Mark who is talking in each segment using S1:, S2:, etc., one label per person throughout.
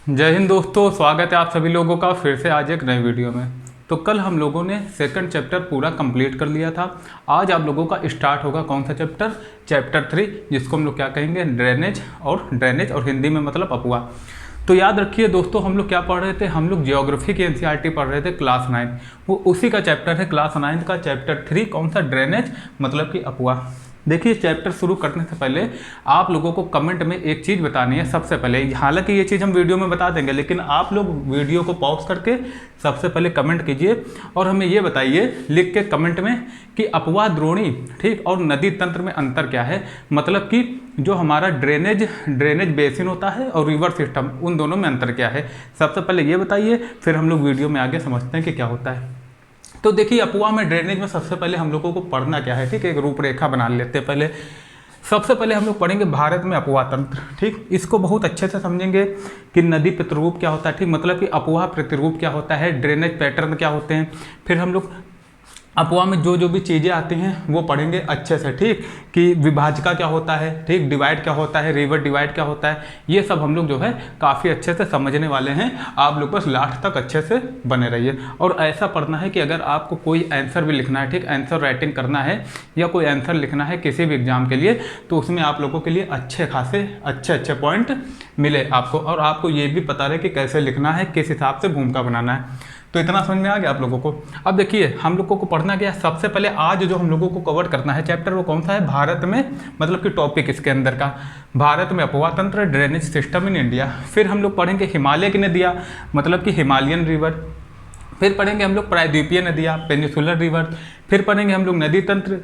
S1: जय हिंद दोस्तों, स्वागत है आप सभी लोगों का फिर से आज एक नए वीडियो में। तो कल हम लोगों ने सेकंड चैप्टर पूरा कंप्लीट कर लिया था। आज आप लोगों का स्टार्ट होगा कौन सा चैप्टर? चैप्टर 3, जिसको हम लोग क्या कहेंगे? ड्रेनेज और हिंदी में मतलब अपुआ। तो याद रखिए दोस्तों, हम लोग क्या पढ़ रहे थे? हम लोग ज्योग्राफी की एनसीईआरटी पढ़ रहे थे क्लास 9। वो उसी का चैप्टर है क्लास 9 का चैप्टर 3, कौन सा? ड्रेनेज मतलब कि अपुआ। देखिए, चैप्टर शुरू करने से पहले आप लोगों को कमेंट में एक चीज़ बतानी है सबसे पहले। हालांकि ये चीज़ हम वीडियो में बता देंगे, लेकिन आप लोग वीडियो को पॉज करके सबसे पहले कमेंट कीजिए और हमें ये बताइए लिख के कमेंट में कि अपुआ, द्रोणी, ठीक, और नदी तंत्र में अंतर क्या है। मतलब कि जो हमारा ड्रेनेज बेसिन होता है और रिवर सिस्टम, उन दोनों में अंतर क्या है। सबसे पहले ये बताइए, फिर हम लोग वीडियो में आगे समझते हैं कि क्या होता है। तो देखिए, अपुआ में ड्रेनेज में सबसे पहले हम लोगों को पढ़ना क्या है, ठीक है? एक रूपरेखा बना लेते हैं पहले। सबसे पहले हम लोग पढ़ेंगे भारत में अपुआ तंत्र, ठीक। इसको बहुत अच्छे से समझेंगे कि नदी प्रतिरूप क्या होता है, ठीक, मतलब कि अपुआ प्रतिरूप क्या होता है, ड्रेनेज पैटर्न क्या होते हैं। फिर हम लोग अपुआ में जो भी चीज़ें आती हैं वो पढ़ेंगे अच्छे से, ठीक, कि विभाजिका क्या होता है, ठीक, डिवाइड क्या होता है, रिवर डिवाइड क्या होता है। ये सब हम लोग जो है काफ़ी अच्छे से समझने वाले हैं। आप लोग बस लास्ट तक अच्छे से बने रहिए। और ऐसा पढ़ना है कि अगर आपको कोई आंसर भी लिखना है, ठीक, आंसर राइटिंग करना है या कोई आंसर लिखना है किसी भी एग्जाम के लिए, तो उसमें आप लोगों के लिए अच्छे खासे अच्छे पॉइंट मिले आपको, और आपको ये भी पता रहे कि कैसे लिखना है, किस हिसाब से भूमिका बनाना है। तो इतना समझ में आ गया आप लोगों को। अब देखिए, हम लोगों को पढ़ना क्या है। सबसे पहले आज जो हम लोगों को कवर करना है चैप्टर, वो कौन सा है? भारत में, मतलब कि टॉपिक इसके अंदर का भारत में अपुआ तंत्र, ड्रेनेज सिस्टम इन इंडिया। फिर हम लोग पढ़ेंगे हिमालय की नदियाँ, मतलब कि हिमालयन रिवर। फिर पढ़ेंगे हम लोग प्रायद्वीपीय नदियाँ, पेनिसुलर रिवर। फिर पढ़ेंगे हम लोग नदी तंत्र,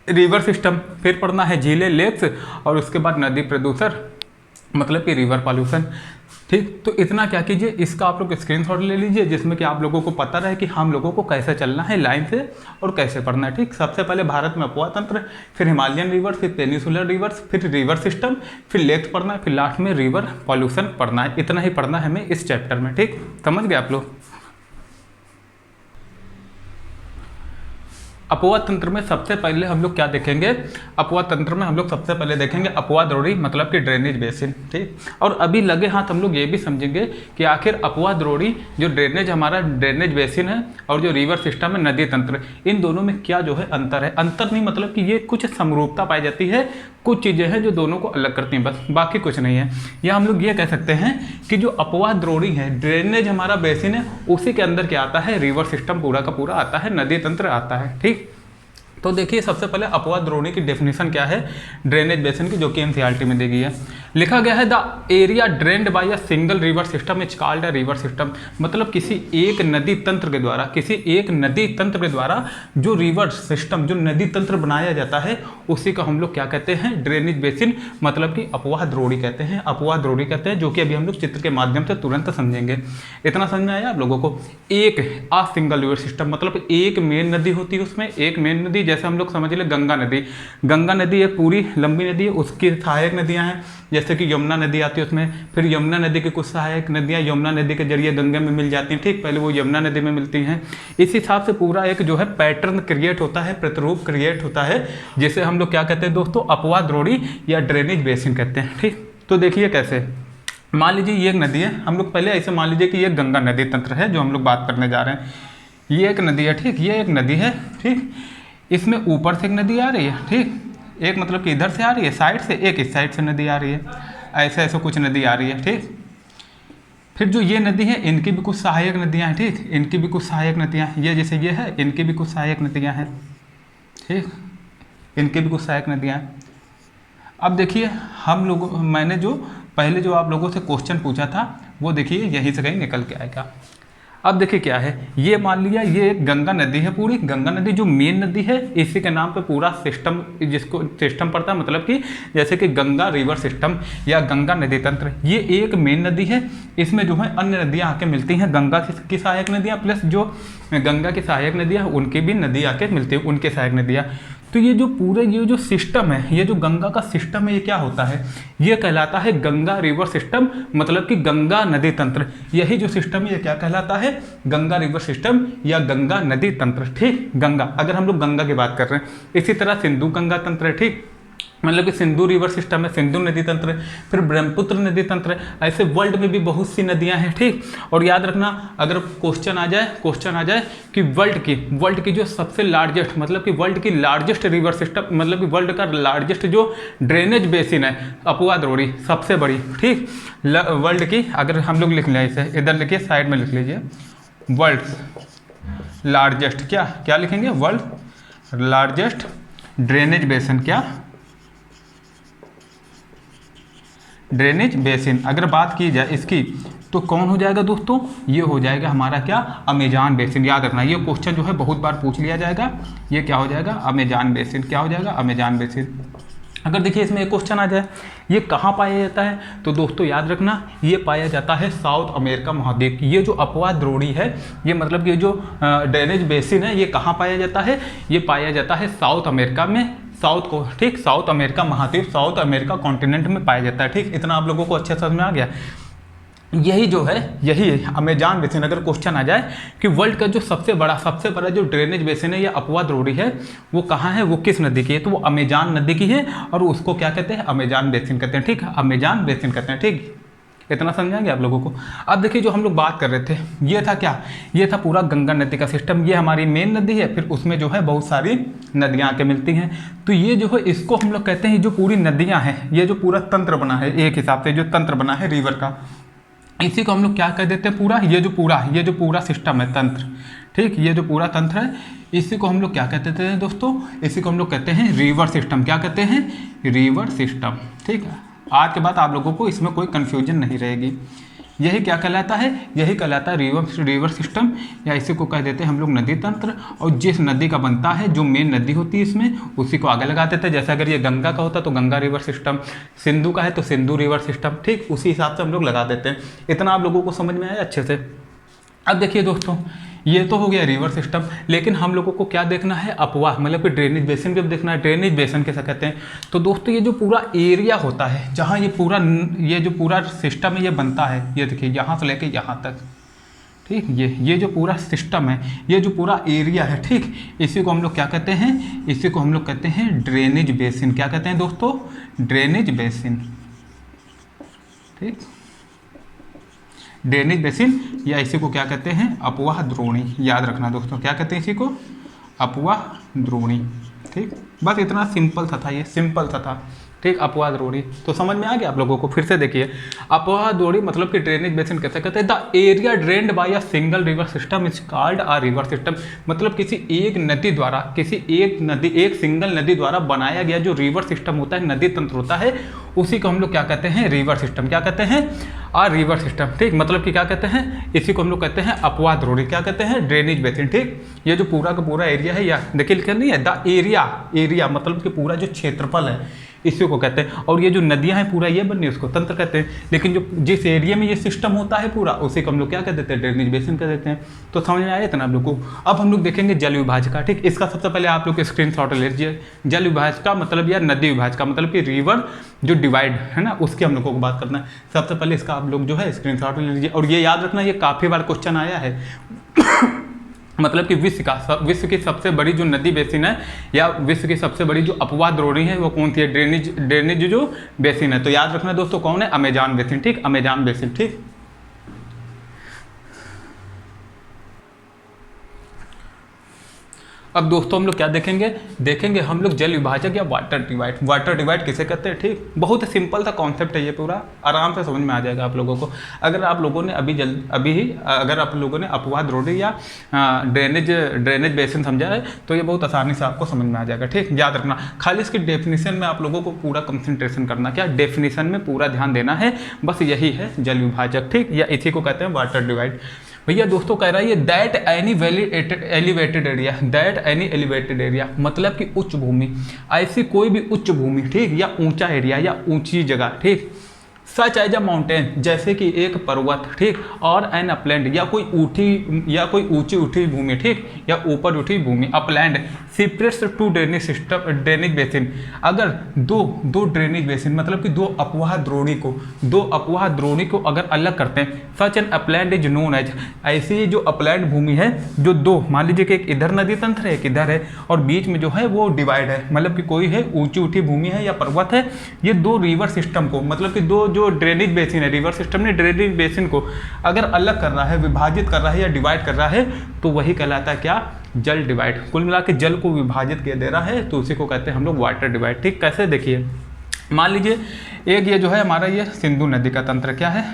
S1: रिवर सिस्टम। फिर पढ़ना है झीलें, लेक्स, और उसके बाद नदी प्रदूषण, मतलब कि रिवर पॉल्यूशन, ठीक। तो इतना क्या कीजिए, इसका आप लोग स्क्रीनशॉट ले लीजिए, जिसमें कि आप लोगों को पता रहे कि हम लोगों को कैसे चलना है लाइन से और कैसे पढ़ना है, ठीक। सबसे पहले भारत में अपुआ तंत्र, फिर हिमालयन रिवर, फिर पेनिसुलर रिवर्स, फिर रिवर सिस्टम, फिर लेक्स पढ़ना है, फिर लास्ट में रिवर पॉल्यूशन पढ़ना है। इतना ही पढ़ना है हमें इस चैप्टर में, ठीक। समझ गए आप लोग? अपुआ तंत्र में सबसे पहले हम लोग क्या देखेंगे? अपुआ तंत्र में हम लोग सबसे पहले देखेंगे अपुआ द्रोणी, मतलब कि ड्रेनेज बेसिन, ठीक। और अभी लगे हाथ हम लोग ये भी समझेंगे कि आखिर अपुआ द्रोणी, जो ड्रेनेज हमारा ड्रेनेज बेसिन है, और जो रिवर सिस्टम है नदी तंत्र, इन दोनों में क्या जो है अंतर है। अंतर नहीं, मतलब कि ये कुछ समरूपता पाई जाती है, कुछ चीज़ें हैं जो दोनों को अलग करती हैं, बस, बाकी कुछ नहीं है। या हम लोग ये कह सकते हैं कि जो अपुआ द्रोणी है, ड्रेनेज हमारा बेसिन है, उसी के अंदर क्या आता है? रिवर सिस्टम पूरा का पूरा आता है, नदी तंत्र आता है, ठीक। तो देखिए, सबसे पहले अपुआ द्रोणी की डेफिनेशन क्या है ड्रेनेज बेसिन की, जो कि एनसीईआरटी में दी गई है। लिखा गया है the area drained by a single river system is called a river system. मतलब किसी एक नदी तंत्र के द्वारा जो रिवर सिस्टम, जो नदी तंत्र बनाया जाता है, उसी का हम लोग क्या कहते हैं? ड्रेनेज बेसिन, मतलब कि अपुआ द्रोणी कहते हैं, अपुआ द्रोणी कहते हैं, जो कि अभी हम लोग चित्र के माध्यम से तुरंत समझेंगे। इतना समझ में आया आप लोगों को? एक आ सिंगल रिवर सिस्टम, मतलब एक मेन नदी होती है, उसमें एक मेन नदी, जैसे हम लोग समझ ले गंगा नदी एक पूरी लंबी नदी है, उसकी सहायक नदियां हैं, जैसे कि यमुना नदी आती है उसमें। फिर यमुना नदी की कुछ सहायक नदियां यमुना नदी के जरिए गंगा में मिल जाती हैं, ठीक। पहले वो यमुना नदी में मिलती हैं। इस हिसाब से पूरा एक जो है पैटर्न क्रिएट होता है, प्रतिरूप क्रिएट होता है, जिसे हम लोग क्या कहते हैं दोस्तों? अपुआ द्रोणी या ड्रेनेज बेसिन कहते हैं, ठीक। तो देखिए कैसे, मान लीजिए ये एक नदी है, हम लोग पहले ऐसे मान लीजिए कि ये गंगा नदी तंत्र है जो हम लोग बात करने जा रहे हैं। ये एक नदी है, ठीक, ये एक नदी है, ठीक। इसमें ऊपर से एक नदी आ रही है, ठीक, एक मतलब कि इधर से आ रही है साइड से, एक इस साइड से नदी आ रही है, ऐसे ऐसे कुछ नदी आ रही है, ठीक। फिर जो ये नदी है, इनकी भी कुछ सहायक नदियां हैं, ठीक, इनकी भी कुछ सहायक नदियां हैं। ये जैसे ये है, इनकी भी कुछ सहायक नदियां हैं, ठीक, इनकी भी कुछ सहायक नदियां हैं। अब देखिए, मैंने जो पहले जो आप लोगों से क्वेश्चन पूछा था, वो देखिए यहीं से कहीं निकल के आएगा। अब देखिए क्या है, ये मान लिया ये एक गंगा नदी है, पूरी गंगा नदी जो मेन नदी है, इसी के नाम पे पूरा सिस्टम, जिसको सिस्टम पड़ता है, मतलब कि जैसे कि गंगा रिवर सिस्टम या गंगा नदी तंत्र, ये एक मेन नदी है। इसमें जो है अन्य नदियाँ आके मिलती हैं, गंगा की सहायक नदियाँ, प्लस जो गंगा की सहायक नदियाँ उनकी भी नदी आके मिलती है, उनके सहायक नदियाँ। तो ये जो पूरे ये जो सिस्टम है, ये जो गंगा का सिस्टम है, ये क्या होता है? ये कहलाता है गंगा रिवर सिस्टम, मतलब कि गंगा नदी तंत्र। यही जो सिस्टम है ये क्या कहलाता है? गंगा रिवर सिस्टम या गंगा नदी तंत्र, ठीक। गंगा, अगर हम लोग गंगा की बात कर रहे हैं, इसी तरह सिंधु गंगा तंत्र है, ठीक। मतलब कि सिंधु रिवर सिस्टम है, सिंधु नदी तंत्र है, फिर ब्रह्मपुत्र नदी तंत्र है। ऐसे वर्ल्ड में भी बहुत सी नदियां हैं, ठीक। और याद रखना, अगर क्वेश्चन आ जाए कि वर्ल्ड की जो सबसे लार्जेस्ट, मतलब कि वर्ल्ड की लार्जेस्ट रिवर सिस्टम, मतलब कि वर्ल्ड का लार्जेस्ट जो ड्रेनेज बेसिन है अपुआ द्रोणी, सबसे बड़ी, ठीक। वर्ल्ड की, अगर हम लोग लिख लें इसे, इधर लिखिए, साइड में लिख लीजिए, वर्ल्ड लार्जेस्ट, क्या लिखेंगे, वर्ल्ड लार्जेस्ट ड्रेनेज बेसिन, क्या, ड्रेनेज बेसिन। अगर बात की जाए इसकी तो कौन हो जाएगा दोस्तों, ये हो जाएगा हमारा क्या, अमेजान बेसिन। याद रखना, ये क्वेश्चन जो है बहुत बार पूछ लिया जाएगा, ये क्या हो जाएगा, अमेजान बेसिन। क्या हो जाएगा, अमेजान बेसिन। अगर देखिए इसमें एक क्वेश्चन आ जाए, ये कहाँ पाया जाता है, तो दोस्तों याद रखना, ये पाया जाता है साउथ अमेरिका महाद्वीप। ये जो अपुआ द्रोणी है, ये मतलब ये जो ड्रेनेज बेसिन है, ये कहाँ पाया जाता है, ये पाया जाता है साउथ अमेरिका में, साउथ को, ठीक, साउथ अमेरिका महाद्वीप, साउथ अमेरिका कॉन्टिनेंट में पाया जाता है, ठीक। इतना आप लोगों को अच्छे समझ में आ गया। यही जो है, यही अमेजान बेसिन। अगर क्वेश्चन आ जाए कि वर्ल्ड का जो सबसे बड़ा जो ड्रेनेज बेसिन है या अपुआ द्रोणी है, वो कहाँ है, वो किस नदी की है, तो वो अमेजान नदी की है, और उसको क्या कहते हैं, अमेजान बेसिन कहते हैं, ठीक, अमेजान बेसिन कहते हैं, ठीक। इतना समझाएंगे आप लोगों को। अब देखिए जो हम लोग बात कर रहे थे, ये था क्या, ये था पूरा गंगा नदी का सिस्टम। ये हमारी मेन नदी है, फिर उसमें जो है बहुत सारी नदियाँ आके मिलती हैं। तो ये जो है, इसको हम लोग कहते हैं, जो पूरी नदियाँ हैं, ये जो पूरा तंत्र बना है, एक हिसाब से जो तंत्र बना है रिवर का, इसी को हम लोग क्या कह देते हैं, पूरा ये जो पूरा सिस्टम है, तंत्र, ठीक, ये जो पूरा तंत्र है, इसी को हम लोग क्या कहते हैं दोस्तों, इसी को हम लोग कहते हैं रिवर सिस्टम। क्या कहते हैं, रिवर सिस्टम, ठीक है। आज के बाद आप लोगों को इसमें कोई कंफ्यूजन नहीं रहेगी। यही क्या कहलाता है, यही कहलाता है रिवर सिस्टम, या इसी को कह देते हैं हम लोग नदी तंत्र। और जिस नदी का बनता है, जो मेन नदी होती है इसमें, उसी को आगे लगा देते हैं। जैसे अगर ये गंगा का होता तो गंगा रिवर सिस्टम, सिंधु का है तो सिंधु रिवर सिस्टम, ठीक, उसी हिसाब से हम लोग लगा देते हैं। इतना आप लोगों को समझ में आया अच्छे से। अब देखिए दोस्तों, ये तो हो गया रिवर सिस्टम, लेकिन हम लोगों को क्या देखना है, अपुआ, मतलब कि ड्रेनेज बेसिन जब देखना है, ड्रेनेज बेसिन कैसे कहते हैं, तो दोस्तों ये जो पूरा एरिया होता है, जहाँ ये जो पूरा सिस्टम है ये बनता है, ये देखिए यहाँ से लेके यहाँ तक, ठीक, ये जो पूरा सिस्टम है, ये जो पूरा एरिया है, ठीक, इसी को हम लोग क्या कहते हैं, इसी को हम लोग कहते हैं ड्रेनेज बेसिन। क्या कहते हैं दोस्तों, ड्रेनेज बेसिन, ठीक, ड्रेनेज बेसिन, या इसी को क्या कहते हैं, अपुआ द्रोणी। याद रखना दोस्तों, क्या कहते हैं इसी को, अपुआ द्रोणी, ठीक। बस इतना सिंपल था, ये सिंपल था, ठीक, अपुआ द्रोणी। तो समझ में आ गया आप लोगों को। फिर से देखिए, अपुआ द्रोणी मतलब कि ड्रेनेज बेसिन कैसे कहते हैं, the area drained by a single river system is called a river system. मतलब किसी एक नदी द्वारा, एक सिंगल नदी द्वारा बनाया गया जो रिवर सिस्टम होता है, नदी तंत्र होता है, उसी को हम लोग क्या कहते हैं, रिवर सिस्टम। क्या कहते हैं, आ रिवर सिस्टम, ठीक। मतलब कि क्या कहते हैं, इसी को हम लोग कहते हैं अपुआ द्रोणी। क्या कहते हैं, ड्रेनेज बेसिन, ठीक। ये जो पूरा का पूरा एरिया है, या देखिए लिखा नहीं है, द एरिया मतलब कि पूरा जो क्षेत्रफल है, इसी को कहते हैं। और ये जो नदियां हैं पूरा ये बनी, उसको तंत्र कहते हैं। लेकिन जो जिस एरिया में ये सिस्टम होता है पूरा, उसी को हम लोग क्या कह देते हैं, ड्रेनेज बेसिन कह देते हैं। तो समझ में आया इतना आप लोग को। अब हम लोग देखेंगे जल विभाजिका, ठीक। इसका सबसे पहले आप लोग स्क्रीनशॉट ले लीजिए। जल विभाजिका मतलब या नदी विभाजिका मतलब कि रिवर जो डिवाइड है ना, उसकी हम लोगों को बात करना है। सबसे पहले इसका आप लोग जो है स्क्रीनशॉट ले लीजिए। और ये याद रखना, ये काफ़ी बार क्वेश्चन आया है मतलब कि विश्व की सबसे बड़ी जो नदी बेसिन है, या विश्व की सबसे बड़ी जो अपुआ द्रोणी है, वो कौन सी है, ड्रेनेज जो बेसिन है। तो याद रखना दोस्तों, कौन है, अमेजान बेसिन, ठीक, अमेजान बेसिन, ठीक। अब दोस्तों हम लोग क्या देखेंगे हम लोग जल विभाजक या वाटर डिवाइड किसे कहते हैं, ठीक। बहुत सिंपल सा कॉन्सेप्ट है ये, पूरा आराम से समझ में आ जाएगा आप लोगों को। अगर आप लोगों ने अगर आप लोगों ने अपुआ द्रोणी या ड्रेनेज बेसिन समझा है, तो ये बहुत आसानी से आपको समझ में आ जाएगा, ठीक। याद रखना, खाली इसकी डेफिनेशन में आप लोगों को पूरा कंसंट्रेशन करना, क्या डेफिनेशन में पूरा ध्यान देना है, बस यही है जल विभाजक, ठीक, या इसी को कहते हैं वाटर डिवाइड। भैया दोस्तों कह रहा है ये दैट एनी एलिवेटेड एरिया मतलब कि उच्च भूमि, ऐसी कोई भी उच्च भूमि, ठीक, या ऊंचा एरिया या ऊंची जगह, ठीक, सच एज अ माउंटेन, जैसे कि एक पर्वत, ठीक, और एन अपलैंड या कोई ऊंची उठी भूमि, ठीक, या ऊपर उठी भूमि, upland separates two drainage system, drainage basin. अगर दो ड्रेनेज बेसिन मतलब कि दो अपवाह द्रोणी को अगर अलग करते हैं, such an upland is known as, ऐसी जो अपलैंड भूमि है जो दो, मान लीजिए कि एक इधर नदी तंत्र है, एक इधर है, और बीच में जो है वो डिवाइड है, मतलब कि कोई है ऊंची उठी भूमि है या पर्वत है, ये दो रिवर सिस्टम को, मतलब कि दो जो ड्रेनेज बेसिन है, रिवर सिस्टम ने ड्रेनेज बेसिन को अगर अलग कर रहा है, विभाजित कर रहा है या डिवाइड कर रहा है, तो वही कहलाता है क्या, जल डिवाइड। कुल मिला के जल को विभाजित किया दे रहा है, तो उसी को कहते हैं हम लोग वाटर डिवाइड। ठीक, कैसे देखिए, मान लीजिए एक ये जो है हमारा ये सिंधु नदी का तंत्र, क्या है,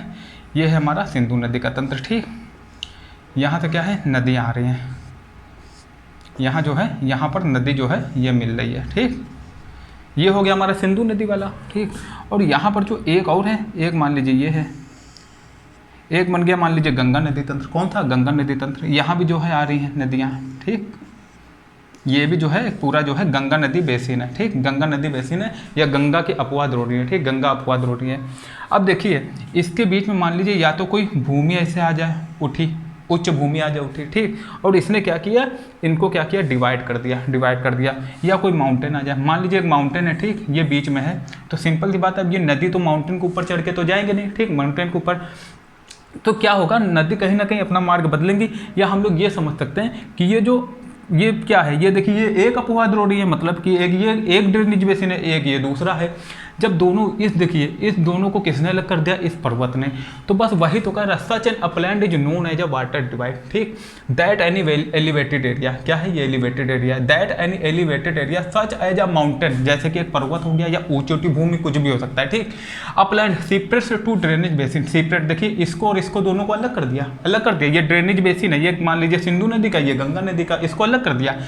S1: ये है हमारा सिंधु नदी का तंत्र, ठीक, यहाँ से क्या है, नदियाँ आ रही हैं, यहाँ जो है, यहाँ पर नदी जो है ये मिल रही है, ठीक, ये हो गया हमारा सिंधु नदी वाला, ठीक। और यहाँ पर जो एक और है, एक मान लीजिए ये है, एक बन गया मान लीजिए गंगा नदी तंत्र, कौन था, गंगा नदी तंत्र, यहाँ भी जो है आ रही हैं नदियाँ, ठीक, ये भी जो है पूरा जो है गंगा नदी बेसिन है, ठीक, गंगा नदी बेसिन है या गंगा की अपवाद रोड़ी है, ठीक, गंगा अपवाद रोड़ी है। अब देखिए इसके बीच में मान लीजिए या तो कोई भूमि ऐसे आ जाए उठी, उच्च भूमि आ जाए उठी, ठीक, और इसने क्या किया, इनको क्या किया, डिवाइड कर दिया, या कोई माउंटेन आ जाए, मान लीजिए एक माउंटेन है, ठीक, ये बीच में है, तो सिंपल सी बात है, अब ये नदी तो माउंटेन के ऊपर चढ़ के तो जाएंगे नहीं, ठीक, माउंटेन के ऊपर, तो क्या होगा, नदी कहीं ना कहीं अपना मार्ग बदलेंगी, या हम लोग ये समझ सकते हैं कि ये क्या है, ये देखिए ये एक अपवाद रोड़ी है, मतलब कि एक ड्रेनेज बेसिन है, एक ये दूसरा है। जब दोनों देखिए इस दोनों को किसने अलग कर दिया, इस पर्वत ने, तो बस वही तो कह रहा, such an upland is known as a water divide, ठीक, दैट एनी एलिवेटेड एरिया, क्या है ये elevated area, that any elevated area such as a mountain, जैसे कि एक पर्वत हो गया या ऊंची ऊंची भूमि कुछ भी हो सकता है, ठीक, upland separates two drainage basin, separate देखिए इसको और इसको दोनों को अलग कर दिया, ये ड्रेनेज बेसिन है, ये मान लीजिए सिंधु नदी का, ये गंगा नदी का, इसको अलग कर दिया,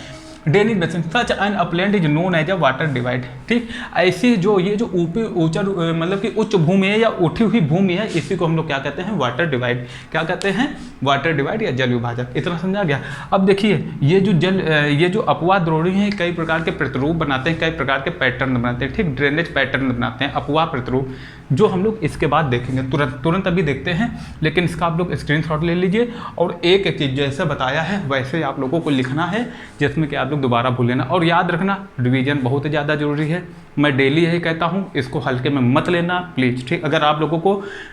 S1: drainage basin such an upland is known as a water divide, ठीक, ऐसी जो ये जो ऊंचा मतलब कि उच्च भूमि है या उठी हुई भूमि है, इसी को हम लोग क्या कहते हैं, वाटर डिवाइड, क्या कहते हैं, वाटर डिवाइड या जल विभाजक। इतना समझा गया। अब देखिए ये जो अपवाद द्रोणी है कई प्रकार के प्रतिरूप बनाते हैं, कई प्रकार के पैटर्न बनाते हैं, ठीक, ड्रेनेज पैटर्न बनाते हैं, अपवाद प्रतिरूप, जो हम लोग इसके बाद देखेंगे, तुरंत अभी देखते हैं, लेकिन इसका आप लोग स्क्रीनशॉट ले लीजिए, और एक चीज़ जैसे बताया है वैसे आप लोगों को लिखना है, जिसमें कि आप लोग दोबारा भूल लेना, और याद रखना रिवीजन बहुत ज़्यादा जरूरी है, मैं डेली यही कहता हूँ, इसको हल्के में मत लेना प्लीज़, ठीक, अगर आप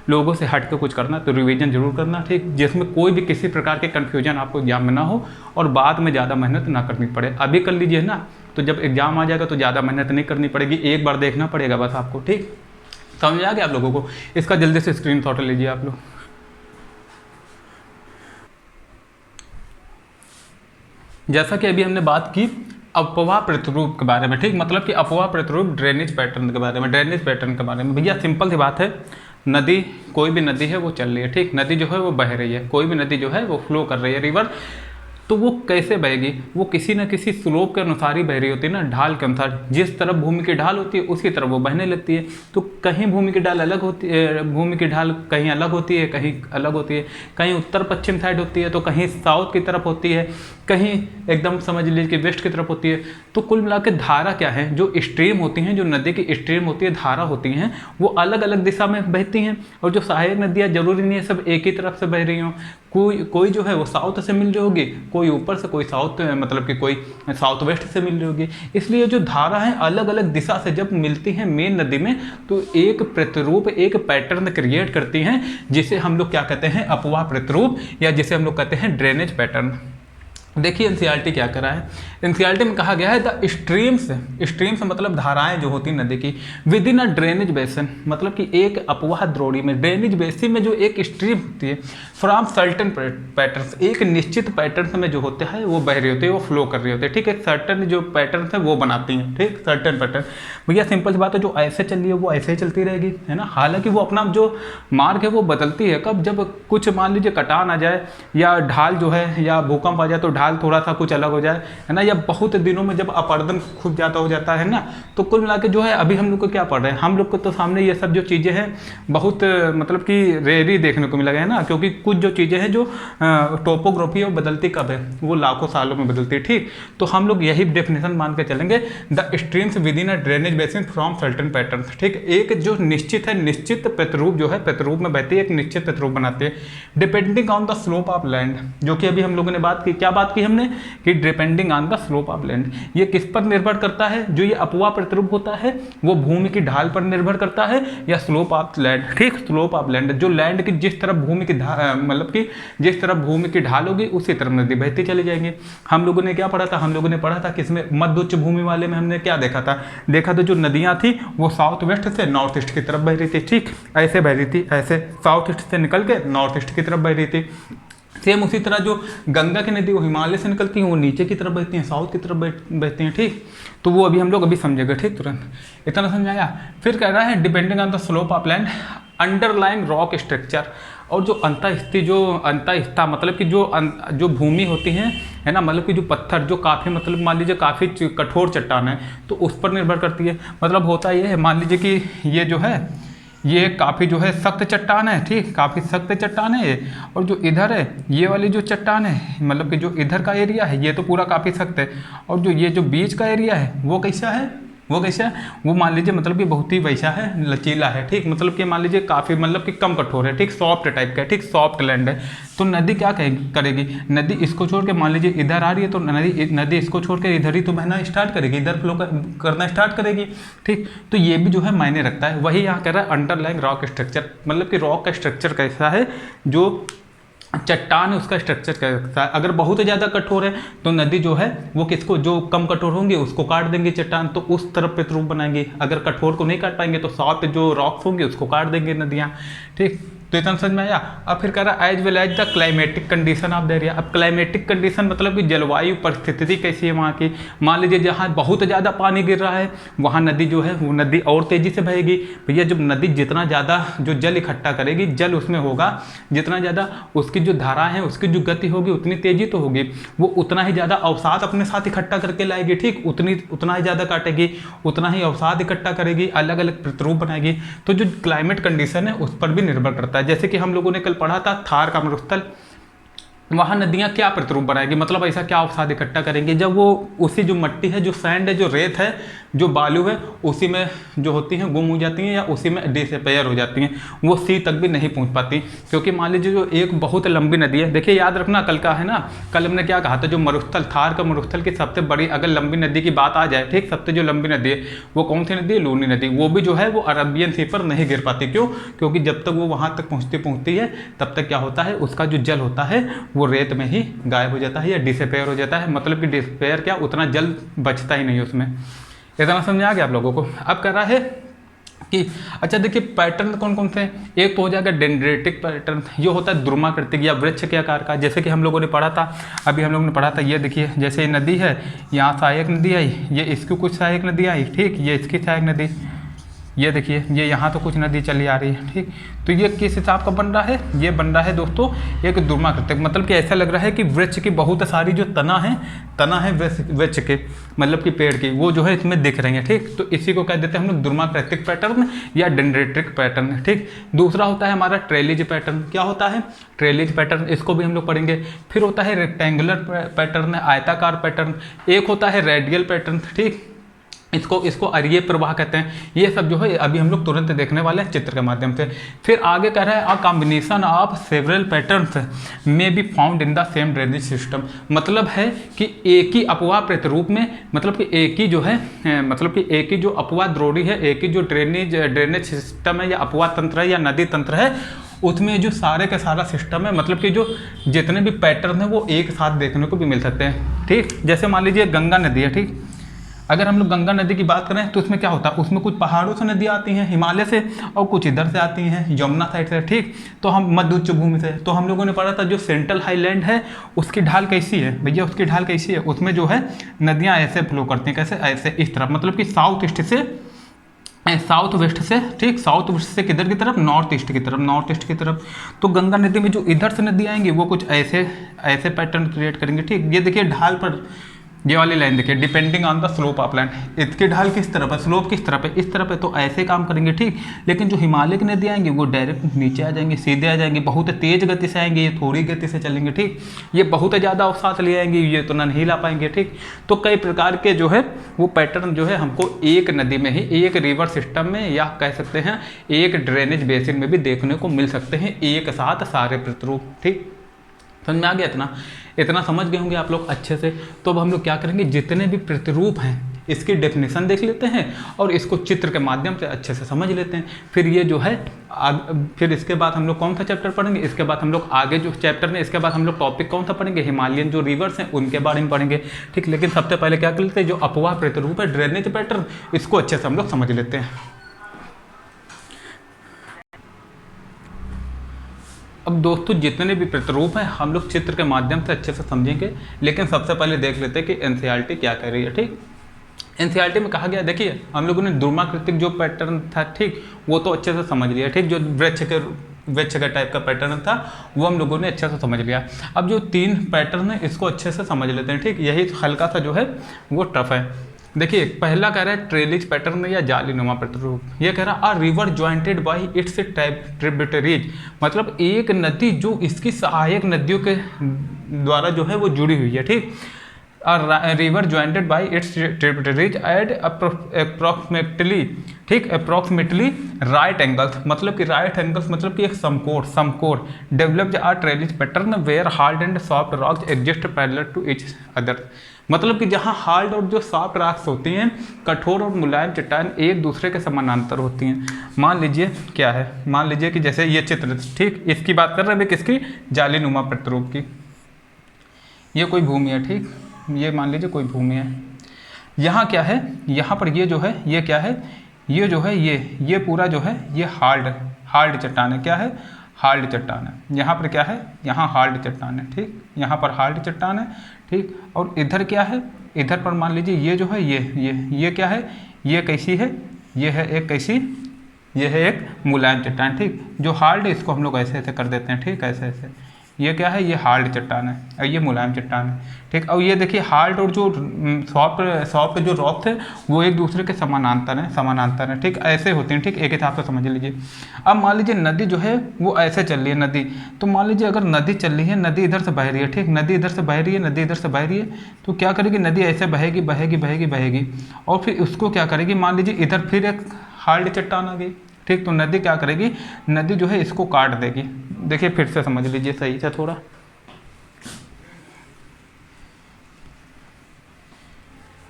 S1: लोगों से हट के कुछ करना तो रिवीजन जरूर करना, ठीक, जिसमें कोई भी किसी प्रकार के कन्फ्यूजन आपको एग्जाम में ना हो और बाद में ज़्यादा मेहनत ना करनी पड़े। अभी कर लीजिए ना, तो जब एग्जाम आ जाएगा तो ज़्यादा मेहनत नहीं करनी पड़ेगी, एक बार देखना पड़ेगा बस आपको, ठीक, समझ आ गया आप लोगों को। इसका जल्दी से स्क्रीनशॉट लीजिए आप लोग। जैसा कि अभी हमने बात की अपवाह प्रतिरूप के बारे में, ठीक, मतलब कि अपवाह प्रतिरूप ड्रेनेज पैटर्न के बारे में, भैया सिंपल सी बात है, नदी, कोई भी नदी है वो चल रही है, ठीक, नदी जो है वो बह रही है, कोई भी नदी जो है वो फ्लो कर रही है, रिवर, तो वो कैसे बहेगी, वो किसी न किसी स्लोप के अनुसार ही बह रही होती है ना, ढाल के अनुसार, जिस तरफ भूमि की ढाल होती है उसी तरफ वो बहने लगती है। तो कहीं भूमि की ढाल अलग होती है, भूमि की ढाल कहीं अलग होती है, कहीं अलग होती है, कहीं उत्तर पश्चिम साइड होती है, तो कहीं साउथ की तरफ होती है, कहीं एकदम समझ लीजिए कि वेस्ट की तरफ होती है। तो कुल मिला के धारा क्या है, जो स्ट्रीम होती हैं, जो नदी की स्ट्रीम होती है, धारा होती हैं, वो अलग अलग दिशा में बहती हैं, और जो सहायक नदियाँ जरूरी नहीं है सब एक ही तरफ से बह रही हों, कोई जो है वो साउथ से मिल रही होगी, कोई ऊपर से, कोई साउथ, मतलब कि कोई साउथ वेस्ट से मिल रही होगी। इसलिए जो धारा है अलग अलग दिशा से जब मिलती हैं मेन नदी में, तो एक प्रतिरूप, एक पैटर्न क्रिएट करती हैं, जिसे हम लोग क्या कहते हैं, अपवाह प्रतिरूप, या जिसे हम लोग कहते हैं ड्रेनेज पैटर्न। देखिए एनसीईआरटी क्या करा है, एनसीईआरटी में कहा गया है द स्ट्रीम्स मतलब धाराएं जो होती नदी की, with in a drainage basin, मतलब कि एक अपवाह द्रोणी में, ड्रेनेज बेसिन में जो एक स्ट्रीम होती है, फ्रॉम सर्टेन पैटर्न्स, एक निश्चित पैटर्न में जो होते हैं वो बह रही होती है, वो फ्लो कर रही होती है, ठीक है, सर्टेन जो पैटर्न है वो बनाती हैं, ठीक, सर्टेन पैटर्न। भैया सिंपल सी बात है, जो ऐसे चल रही है वो ऐसे ही चलती रहेगी, है ना, हालांकि वो अपना जो मार्ग है वो बदलती है, कब, जब कुछ मान लीजिए कटान आ जाए या ढाल जो है या भूकंप आ जाए तो ढाल थोड़ा सा कुछ अलग हो जाए, है ना, या बहुत दिनों में जब अपर्दन खूब ज़्यादा हो जाता है ना, तो कुल मिला के जो है अभी हम लोग को क्या पढ़ रहे हैं, हम लोग को तो सामने ये सब जो चीज़ें हैं बहुत मतलब कि रेयर ही देखने को मिला है ना, क्योंकि कुछ जो चीज़ें हैं जो टोपोग्राफी है वो बदलती कब है, वो लाखों सालों में बदलती है। ठीक, तो हम लोग यही डेफिनेशन मान के चलेंगे, the streams with in a drainage basin from certain pattern. ठीक, एक जो निश्चित है, निश्चित प्रतिरूप जो है प्रतिरूप में बहती है, एक निश्चित प्रतिरूप बनाते हैं depending on the slope of land, जो कि अभी हम लोगों ने बात की, क्या बात की हमने कि depending on the slope of land, ये किस पर निर्भर करता है, जो ये अपवाह प्रतिरूप होता है वो भूमि की ढाल पर निर्भर करता है या स्लोप ऑफ लैंड। ठीक, स्लोप ऑफ लैंड, जो लैंड की जिस तरफ भूमि की मतलब कि जिस तरफ भूमि की ढाल होगी उसी तरफ नदी बहती चली जाएंगी। हम लोगों ने क्या पढ़ा था, हम लोगों ने पढ़ा था किसमें, मध्य उच्च भूमि वाले में हमने क्या देखा था, देखा था जो नदियां थी वो साउथ वेस्ट से नॉर्थ ईस्ट की तरफ बह रही थी। ठीक, ऐसे बह रही थी, ऐसे साउथ ईस्ट से निकल के नॉर्थ ईस्ट की तरफ बह रही थी। सेम उसी तरह जो गंगा की नदी वो हिमालय से निकलती हैं, वो नीचे की तरफ बहती हैं, साउथ की तरफ बहती हैं। ठीक, तो वो अभी हम लोग अभी समझेंगे। ठीक, तुरंत इतना समझाया। फिर कह रहा है depending on the slope of land underlying rock structure, और जो अंतःस्थिता मतलब कि जो भूमि होती है ना, मतलब कि जो पत्थर जो काफ़ी मतलब मान लीजिए काफ़ी कठोर चट्टान है तो उस पर निर्भर करती है। मतलब होता ये है, मान लीजिए कि ये जो है ये काफ़ी जो है सख्त चट्टान है। ठीक, काफ़ी सख्त चट्टान है ये, और जो इधर है ये वाली जो चट्टान है मतलब कि जो इधर का एरिया है ये तो पूरा काफ़ी सख्त है, और जो ये जो बीच का एरिया है वो कैसा है, वो कैसा है, वो मान लीजिए मतलब कि बहुत ही वैसा है, लचीला है। ठीक, मतलब कि मान लीजिए काफ़ी मतलब कि कम कठोर है। ठीक, सॉफ्ट टाइप का है। ठीक, सॉफ्ट लैंड है। तो नदी क्या करेगी, नदी इसको छोड़ के मान लीजिए इधर आ रही है तो नदी इसको छोड़ के इधर ही तो बहना स्टार्ट करेगी, इधर फ्लो करना स्टार्ट करेगी। ठीक, तो ये भी जो है मायने रखता है। वही यहाँ कह रहा है अंडरलाइंग रॉक स्ट्रक्चर, मतलब कि रॉक का स्ट्रक्चर कैसा है, जो चट्टान है उसका स्ट्रक्चर कैसा है। अगर बहुत ज़्यादा कठोर है तो नदी जो है वो किसको, जो कम कठोर होंगे उसको काट देंगे चट्टान, तो उस तरफ प्रतिरूप बनाएंगे। अगर कठोर को नहीं काट पाएंगे तो सॉफ्ट जो रॉक्स होंगे उसको काट देंगे नदियाँ। ठीक, तो इतना समझ में आया। अब फिर कह रहा है as well as the climatic condition of the area. अब क्लाइमेटिक कंडीशन मतलब कि जलवायु परिस्थिति कैसी है वहाँ की। मान लीजिए जहाँ बहुत ज़्यादा पानी गिर रहा है वहाँ नदी जो है वो नदी और तेज़ी से बहेगी। भैया जब नदी जितना ज़्यादा जो जल इकट्ठा करेगी, जल उसमें होगा जितना ज़्यादा, उसकी जो धारा है उसकी जो गति होगी उतनी तेज़ी तो होगी, वो उतना ही ज़्यादा अवसाद अपने साथ इकट्ठा करके लाएगी। ठीक, उतना ही ज़्यादा काटेगी, उतना ही अवसाद इकट्ठा करेगी, अलग अलग प्रतिरूप बनाएगी। तो जो क्लाइमेट कंडीशन है उस पर भी निर्भर करता है। जैसे कि हम लोगों ने कल पढ़ा था थार का मरुस्थल, वहाँ नदियाँ क्या प्रतिरूप बनाएगी, मतलब ऐसा क्या अवसाद इकट्ठा करेंगे, जब वो उसी जो मिट्टी है, जो सैंड है, जो रेत है, जो बालू है, उसी में जो होती हैं गुम हो जाती हैं या उसी में डिसअपेयर हो जाती हैं, वो सी तक भी नहीं पहुँच पाती। क्योंकि मान लीजिए जो एक बहुत लंबी नदी है, देखिए याद रखना कल का है ना, कल हमने क्या कहा था, जो मरुस्थल थार का मरुस्थल की सबसे बड़ी अगर लंबी नदी की बात आ जाए, ठीक, सबसे जो लंबी नदी है वो कौन सी नदी है, लूनी नदी। वो भी जो है वो अरबियन सी पर नहीं गिर पाती। क्यों? क्योंकि जब तक वो वहाँ तक पहुँचती है तब तक क्या होता है, उसका जो जल होता है वो रेत में ही गायब हो जाता है या डिसअपेयर हो जाता है। मतलब कि डिसअपेयर क्या, उतना जल बचता ही नहीं उसमें। इतना समझ आ गया आप लोगों को। अब कह रहा है कि अच्छा देखिए पैटर्न कौन कौन से हैं। एक तो हो जाएगा डेंड्रेटिक पैटर्न, ये होता है द्रुमाकृतिक या वृक्ष के आकार का। जैसे कि हम लोगों ने पढ़ा था, अभी हम लोगों ने पढ़ा था, ये देखिए जैसे नदी है, यहाँ सहायक नदी आई, ये इसकी कुछ सहायक नदी आई, ठीक, ये इसकी सहायक नदी, ये देखिए ये यहाँ तो कुछ नदी चली आ रही है, ठीक। तो ये किस हिसाब का बन रहा है, ये बन रहा है दोस्तों एक द्रुमाकृतिक। मतलब कि ऐसा लग रहा है कि वृक्ष की बहुत सारी जो तना है वृक्ष के, मतलब कि पेड़ की, वो जो है इसमें दिख रही है, ठीक। तो इसी को कह देते हैं हम लोग द्रुमाकृतिक पैटर्न या डेंड्रेटिक पैटर्न, ठीक। दूसरा होता है हमारा ट्रेलिज पैटर्न। क्या होता है? ट्रेलिज पैटर्न, इसको भी हम लोग पढ़ेंगे। फिर होता है रेक्टेंगुलर पैटर्न, आयताकार पैटर्न। एक होता है रेडियल पैटर्न, ठीक, इसको अरीय प्रवाह कहते हैं। ये सब जो है अभी हम लोग तुरंत देखने वाले हैं चित्र के माध्यम से। फिर आगे कह रहा है a combination of several patterns may be found in the same drainage system. मतलब है कि एक ही अपवाह प्रतिरूप में, मतलब कि एक ही जो है, मतलब कि एक ही जो अपवाह द्रोणी है, एक ही जो ड्रेनेज सिस्टम है या अपवाह तंत्र है या नदी तंत्र है, उसमें जो सारे का सारा सिस्टम है, मतलब कि जो जितने भी पैटर्न है वो एक साथ देखने को भी मिल सकते हैं, ठीक। जैसे मान लीजिए गंगा नदी है, ठीक। अगर हम लोग गंगा नदी की बात करें तो उसमें क्या होता है, उसमें कुछ पहाड़ों से नदियाँ आती हैं हिमालय से, और कुछ इधर से आती हैं यमुना साइड से, ठीक। तो हम मध्य उच्च भूमि से, तो हम लोगों ने पढ़ा था जो सेंट्रल हाईलैंड है उसकी ढाल कैसी है भैया, उसकी ढाल कैसी है, उसमें जो है नदियाँ ऐसे फ्लो करती हैं, कैसे, ऐसे इस तरफ, मतलब कि साउथ ईस्ट से आए साउथ वेस्ट से, ठीक, साउथ वेस्ट से किधर की तरफ, नॉर्थ ईस्ट की तरफ, नॉर्थ ईस्ट की तरफ। तो गंगा नदी में जो इधर से नदी आएंगी वो कुछ ऐसे ऐसे पैटर्न क्रिएट करेंगे, ठीक। ये देखिए ढाल पर ये वाली लाइन देखिए, depending on the slope of land, इसकी ढाल किस तरफ है, स्लोप किस तरफ है, इस तरफ है, तो ऐसे काम करेंगे, ठीक। लेकिन जो हिमालय की नदी आएंगी वो डायरेक्ट नीचे आ जाएंगे, सीधे आ जाएंगे, बहुत तेज गति से आएंगे, ये थोड़ी गति से चलेंगे, ठीक। ये बहुत ज़्यादा अवसाद ले आएंगे, ये तो नहीं ला पाएंगे, ठीक। तो कई प्रकार के जो है वो पैटर्न जो है हमको एक नदी में ही, एक रिवर सिस्टम में, या कह सकते हैं एक ड्रेनेज बेसिन में भी देखने को मिल सकते हैं एक साथ सारे प्रतिरूप, ठीक। समझ में आ गया? इतना समझ गए होंगे आप लोग अच्छे से। तो अब हम लोग क्या करेंगे, जितने भी प्रतिरूप हैं इसकी डेफिनेशन देख लेते हैं और इसको चित्र के माध्यम से अच्छे से समझ लेते हैं। फिर ये जो है फिर इसके बाद हम लोग कौन सा चैप्टर पढ़ेंगे, इसके बाद हम लोग आगे जो चैप्टर में इसके बाद हम लोग टॉपिक कौन सा पढ़ेंगे, हिमालयन जो रिवर्स हैं उनके बारे में पढ़ेंगे, ठीक। लेकिन सबसे पहले क्या कर लेते हैं, जो अपवाह प्रतिरूप है, ड्रेनेज पैटर्न, इसको अच्छे से हम लोग समझ लेते हैं। अब दोस्तों जितने भी प्रतिरूप हैं हम लोग चित्र के माध्यम से अच्छे से समझेंगे, लेकिन सबसे पहले देख लेते हैं कि एनसीईआरटी क्या कह रही है, ठीक। एनसीईआरटी में कहा गया, देखिए हम लोगों ने ध्रुवाकृतिक जो पैटर्न था, ठीक, वो तो अच्छे से समझ लिया, ठीक। जो वृक्ष के टाइप का पैटर्न था वो हम लोगों ने अच्छे से समझ लिया। अब जो 3 पैटर्न है इसको अच्छे से समझ लेते हैं, ठीक। यही हल्का सा जो है वो टफ है। देखिए पहला कह रहा है ट्रेलिज पैटर्न या जालीनुमा प्रतिरूप। ये कह रहा है a river jointed by its tributaries, मतलब एक नदी जो इसकी सहायक नदियों के द्वारा जो है वो जुड़ी हुई है, ठीक। River jointed by its tributaries at approximately, ठीक, अप्रोक्सीमेटली राइट एंगल्स, मतलब कि राइट एंगल्स मतलब कि एक समकोण developed a trellis pattern where hard and soft rocks exist parallel to each other, मतलब कि जहाँ हार्ड और जो सॉफ्ट रॉक्स होती हैं, कठोर और मुलायम चट्टान एक दूसरे के समानांतर होती हैं। मान लीजिए क्या है, मान लीजिए कि जैसे ये चित्र, ठीक, इसकी बात कर रहे हैं किसकी, जालीनुमा प्रतिरूप की। ये कोई भूमि है, ठीक, ये मान लीजिए कोई भूमि है। यहाँ क्या है, यहाँ पर ये जो है ये क्या है, ये जो है ये पूरा जो है ये हार्ड चट्टान है। क्या है, हार्ड चट्टान है। यहाँ पर क्या है, यहाँ हार्ड चट्टान है, ठीक, यहाँ पर हार्ड चट्टान है, ठीक। और इधर क्या है, इधर पर मान लीजिए ये जो है ये क्या है, ये कैसी है, ये है एक कैसी, ये है एक मुलायम चट्टान, ठीक। जो हार्ड है इसको हम लोग ऐसे ऐसे कर देते हैं, ठीक, ऐसे ऐसे। ये क्या है, ये हार्ड चट्टान है और ये मुलायम चट्टान है, ठीक। और ये देखिए हार्ड और जो सॉफ्ट जो रॉक है वो एक दूसरे के समानांतर है, ठीक, ऐसे होते हैं, ठीक। एक हिसाब से समझ लीजिए। अब मान लीजिए नदी जो है वो ऐसे चल रही है नदी, तो मान लीजिए अगर नदी चल रही है, नदी इधर से बह रही है, ठीक, नदी इधर से बह रही है, नदी इधर से बह रही है, तो क्या करेगी, नदी ऐसे बहेगी बहेगी बहेगी बहेगी और फिर उसको क्या करेगी, मान लीजिए इधर फिर एक हार्ड चट्टान आ गई, ठीक। तो नदी क्या करेगी, नदी जो है इसको काट देगी। देखिए फिर से समझ लीजिए सही से थोड़ा,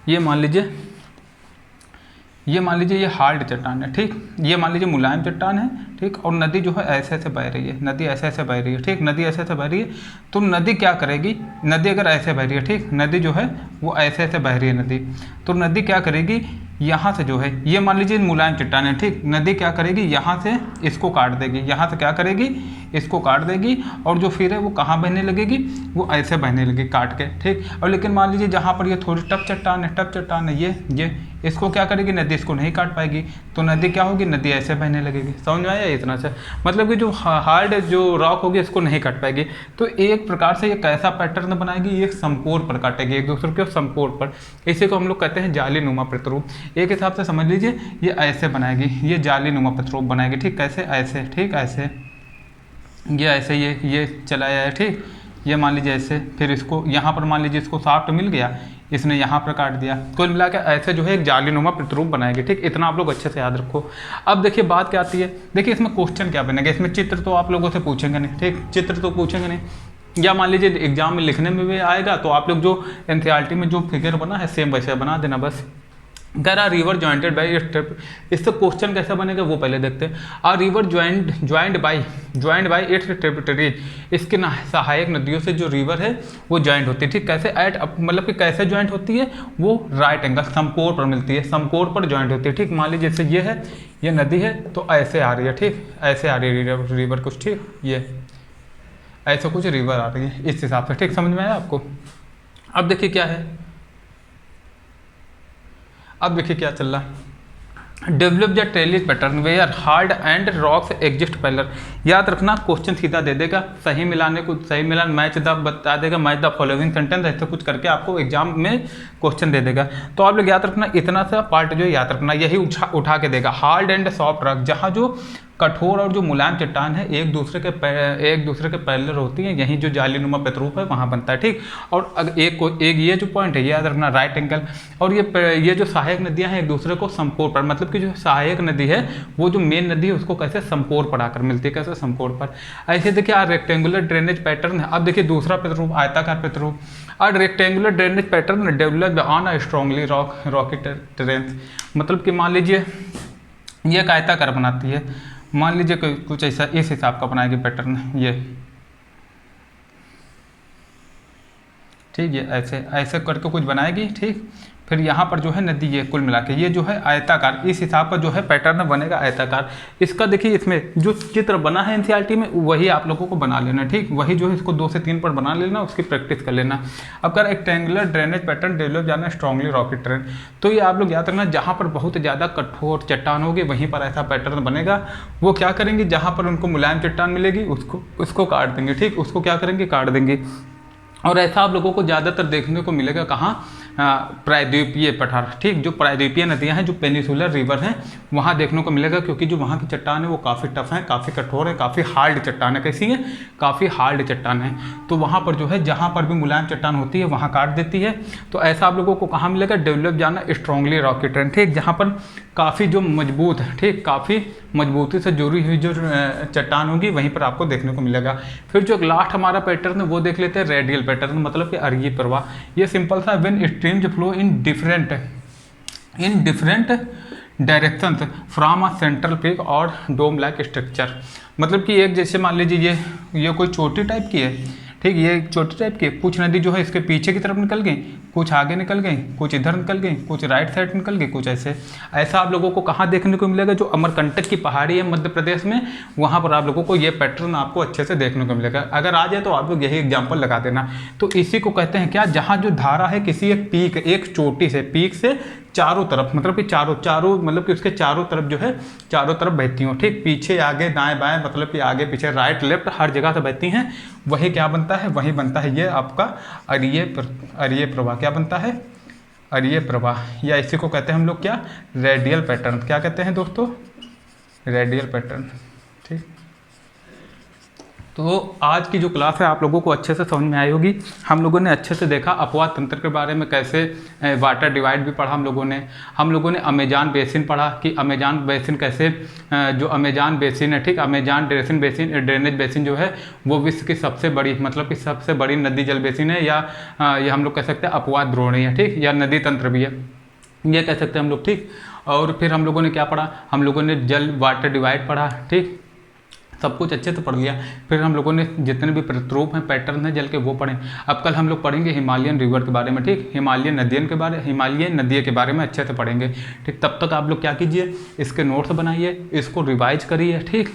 S1: ये मान लीजिए ये हार्ड चट्टान है, ठीक। ये मान लीजिए मुलायम चट्टान है, ठीक। और नदी जो है ऐसे ऐसे बह रही है, नदी ऐसे ऐसे बह रही है, ठीक। नदी ऐसे ऐसे बह रही है, तो नदी क्या करेगी, नदी अगर ऐसे बह रही है, ठीक, नदी जो है वो ऐसे ऐसे बह रही है नदी, तो नदी क्या करेगी, यहाँ से जो है ये मान लीजिए मुलायम चट्टान है, ठीक। नदी क्या करेगी, यहाँ से इसको काट देगी, यहाँ से क्या करेगी, इसको काट देगी और जो फिर है वो कहाँ बहने लगेगी, वो ऐसे बहने लगेगी काट के, ठीक। और लेकिन मान लीजिए जहाँ पर ये थोड़ी टफ चट्टान है ये इसको क्या करेगी, नदी इसको नहीं काट पाएगी, तो नदी क्या होगी, नदी ऐसे बहने लगेगी। समझ में आया इतना से, मतलब कि जो हार्ड जो रॉक होगी इसको नहीं काट पाएगी, तो एक प्रकार से ये कैसा पैटर्न बनाएगी, एक समकोण पर काटेगी, एक दूसरे के समकोण पर। इसी को हम लोग कहते हैं जालीनुमा प्रतिरूप। एक हिसाब से समझ लीजिए ये ऐसे बनाएगी, ये जालीनुमा प्रतिरूप बनाएगी, ठीक। कैसे, ऐसे, ठीक, ऐसे, ये ऐसे ये चलाया है, ठीक। ये मान लीजिए ऐसे, फिर इसको यहाँ पर मान लीजिए इसको सॉफ्ट मिल गया, इसने यहाँ पर काट दिया, कुल मिला के ऐसे जो है एक जालीनुमा प्रतिरूप बनाएगी, ठीक। इतना आप लोग अच्छे से याद रखो। अब देखिए बात क्या आती है, देखिए इसमें क्वेश्चन क्या बनेगा, इसमें चित्र तो आप लोगों से पूछेंगे नहीं, ठीक, चित्र तो पूछेंगे नहीं, या मान लीजिए एग्जाम में लिखने में भी आएगा तो आप लोग जो एनसीईआरटी में जो फिगर बना है सेम वैसे बना देना बस। कह रहा रिवर ज्वाइंटेड बाई स्टेप, इससे क्वेश्चन कैसे बनेगा वो पहले देखते हैं। A river joint by its tributaries, इसके सहायक नदियों से जो रिवर है वो ज्वाइंट होती है, ठीक। कैसे, एट मतलब कि कैसे ज्वाइंट होती है, वो राइट एंगल समकोण पर मिलती है, समकोण पर ज्वाइंट होती है, ठीक। मान लीजिए जैसे ये है, ये नदी है तो ऐसे आ रही है, ठीक, ऐसे आ रही है रिवर कुछ, ठीक, ये ऐसे कुछ रिवर आ रही है इस हिसाब से, ठीक। समझ में आया आपको। अब देखिए क्या है, अब देखिए क्या चल रहा है, develop the trellis pattern where hard and rocks exist parallel. याद रखना क्वेश्चन सीधा दे देगा, सही मिलाने को सही मिलान मैच द बता देगा, मैच द फॉलोइंग सेंटेंस, ऐसे कुछ करके आपको एग्जाम में क्वेश्चन दे देगा। तो आप लोग याद रखना इतना सा पार्ट जो याद रखना, यही उठा के देगा। हार्ड एंड सॉफ्ट रॉक, जहाँ जो कठोर और जो मुलायम चट्टान है एक दूसरे के पैरेलल होती है, यही जो जालीनुमा प्रतिरूप है वहाँ बनता है, ठीक। और एक ये जो पॉइंट है ये याद रखना राइट एंगल, और ये जो सहायक नदियाँ हैं एक दूसरे को समकोण पर, मतलब कि जो सहायक नदी है वो जो मेन नदी है उसको कैसे समकोण पर आकर मिलती है, कैसे समकोण पर। ऐसे देखिए रेक्टेंगुलर ड्रेनेज पैटर्न है। अब देखिए दूसरा प्रतिरूप आयताकार प्रतिरूप, और rectangular drainage pattern developed on a strongly Rocky terrain, मतलब कि मान लीजिए ये एक आयताकार बनाती है, मान लीजिए कुछ ऐसा इस हिसाब का बनाएगी पैटर्न ये, ठीक है, ऐसे ऐसे करके कुछ बनाएगी, ठीक। फिर यहाँ पर जो है नदी ये कुल मिला के ये जो है आयताकार, इस हिसाब का जो है पैटर्न बनेगा आयताकार। इसका देखिए इसमें जो चित्र बना है एनसीईआरटी में वही आप लोगों को बना लेना, ठीक। वही जो है इसको 2 से 3 पर बना लेना, उसकी प्रैक्टिस कर लेना। अब अगर रेक्टेंगुलर ड्रेनेज पैटर्न डेवलप जाना स्ट्रांगली रॉकी टेरेन, तो ये आप लोग याद रखना जहाँ पर बहुत ज़्यादा कठोर चट्टान होगी वहीं पर ऐसा पैटर्न बनेगा। वो क्या करेंगे, जहाँ पर उनको मुलायम चट्टान मिलेगी उसको काट देंगे, ठीक। उसको क्या करेंगे, काट देंगे। और ऐसा आप लोगों को ज़्यादातर देखने को मिलेगा कहाँ, प्रायद्वीपीय पठार, ठीक। जो प्रायद्वीपीय नदियाँ हैं, जो पेनिसुलर रिवर हैं, वहाँ देखने को मिलेगा, क्योंकि जो वहाँ की चट्टान है वो काफ़ी टफ है, काफ़ी कठोर है, काफ़ी हार्ड चट्टान है। कैसी है, काफ़ी हार्ड चट्टान है। तो वहाँ पर जो है जहाँ पर भी मुलायम चट्टान होती है वहाँ काट देती है। तो ऐसा आप लोगों को कहाँ मिलेगा, डेवलप जाना स्ट्रांगली रॉकी टेरेन, ठीक। जहाँ पर काफ़ी जो मजबूत है, ठीक, काफ़ी मजबूती से जुड़ी हुई जो चट्टान होगी वहीं पर आपको देखने को मिलेगा। फिर जो लास्ट हमारा पैटर्न है वो देख लेते हैं रेडियल पैटर्न, मतलब कि अरीय प्रवाह। ये सिंपल सा, when streams flow in different directions from a central peak और डोम लाइक स्ट्रक्चर, मतलब कि एक जैसे मान लीजिए ये कोई चोटी टाइप की है, ठीक। ये चोटी टाइप की, कुछ नदी जो है इसके पीछे की तरफ निकल गई, कुछ आगे निकल गई, कुछ इधर निकल गई, कुछ राइट साइड निकल गई, कुछ ऐसे। ऐसा आप लोगों को कहाँ देखने को मिलेगा, जो अमरकंटक की पहाड़ी है मध्य प्रदेश में, वहाँ पर आप लोगों को ये पैटर्न आपको अच्छे से देखने को मिलेगा। अगर आ जाए तो आप लोग यही एग्जाम्पल लगा देना। तो इसी को कहते हैं क्या, जहाँ जो धारा है किसी एक पीक, एक चोटी से, पीक से चारों तरफ, मतलब कि चारों मतलब कि उसके चारों तरफ जो है चारों तरफ बहती हो, ठीक। पीछे आगे दाएं बाएं, मतलब कि आगे पीछे राइट लेफ्ट हर जगह से बहती हैं। वही क्या बनता है, वही बनता है ये आपका अरीय प्रवाह। क्या बनता है, अरीय प्रवाह, या इसी को कहते हैं हम लोग क्या, रेडियल पैटर्न। क्या कहते हैं दोस्तों, रेडियल पैटर्न, ठीक। तो आज की जो क्लास है आप लोगों को अच्छे से समझ में आई होगी। हम लोगों ने अच्छे से देखा अपवाद तंत्र के बारे में, कैसे वाटर डिवाइड भी पढ़ा हम लोगों ने अमेजान बेसिन पढ़ा कि अमेजान बेसिन कैसे, जो अमेजान बेसिन है, ठीक, अमेजान ड्रेनेज बेसिन जो है वो विश्व की सबसे बड़ी, मतलब कि सबसे बड़ी नदी जल बेसिन है, या ये हम लोग कह सकते हैं अपवाद द्रोणी है, ठीक, या नदी तंत्र भी है, ये कह सकते हैं हम लोग, ठीक। और फिर हम लोगों ने क्या पढ़ा, हम लोगों ने जल वाटर डिवाइड पढ़ा, ठीक, सब कुछ अच्छे से पढ़ लिया। फिर हम लोगों ने जितने भी प्रतिरूप हैं, पैटर्न हैं जल के, वो पढ़ें। अब कल हम लोग पढ़ेंगे हिमालयन रिवर के बारे में, ठीक, हिमालयन नदियों के बारे में अच्छे से पढ़ेंगे, ठीक। तब तक आप लोग क्या कीजिए, इसके नोट्स बनाइए, इसको रिवाइज करिए, ठीक।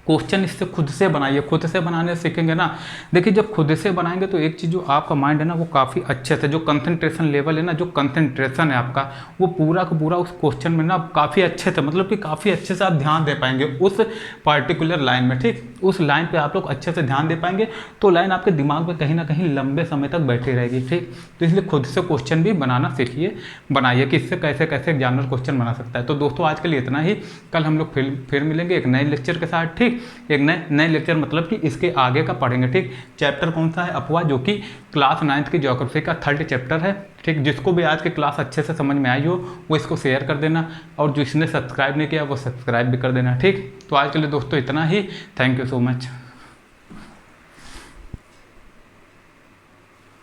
S1: क्वेश्चन इससे खुद से बनाइए, खुद से बनाने सीखेंगे ना। देखिए जब खुद से बनाएंगे तो एक चीज़ जो आपका माइंड है ना वो काफ़ी अच्छे से, जो कंसंट्रेशन लेवल है ना, जो कंसंट्रेशन है आपका, वो पूरा का पूरा उस क्वेश्चन में ना काफ़ी अच्छे से, मतलब कि काफ़ी अच्छे से आप ध्यान दे पाएंगे उस पर्टिकुलर लाइन में, ठीक। उस लाइन पे आप लोग अच्छे से ध्यान दे पाएंगे तो लाइन आपके दिमाग में कहीं ना कहीं लंबे समय तक बैठी रहेगी, ठीक। तो इसलिए खुद से क्वेश्चन भी बनाना सीखिए, बनाइए कि इससे कैसे कैसे एग्जामिनर क्वेश्चन बना सकता है। तो दोस्तों आज के लिए इतना ही, कल हम लोग फिर मिलेंगे एक नए लेक्चर के साथ, ठीक। एक नए लेक्चर मतलब कि इसके आगे का पढ़ेंगे, ठीक। चैप्टर कौन सा है, अपवाद, जो कि क्लास 9th की ज्योग्राफी का 3rd चैप्टर है, ठीक। जिसको भी आज की क्लास अच्छे से समझ में आई हो वो इसको शेयर कर देना, और जिसने सब्सक्राइब नहीं किया वो सब्सक्राइब भी कर देना, ठीक। तो आज के लिए दोस्तों इतना ही, थैंक यू सो मच।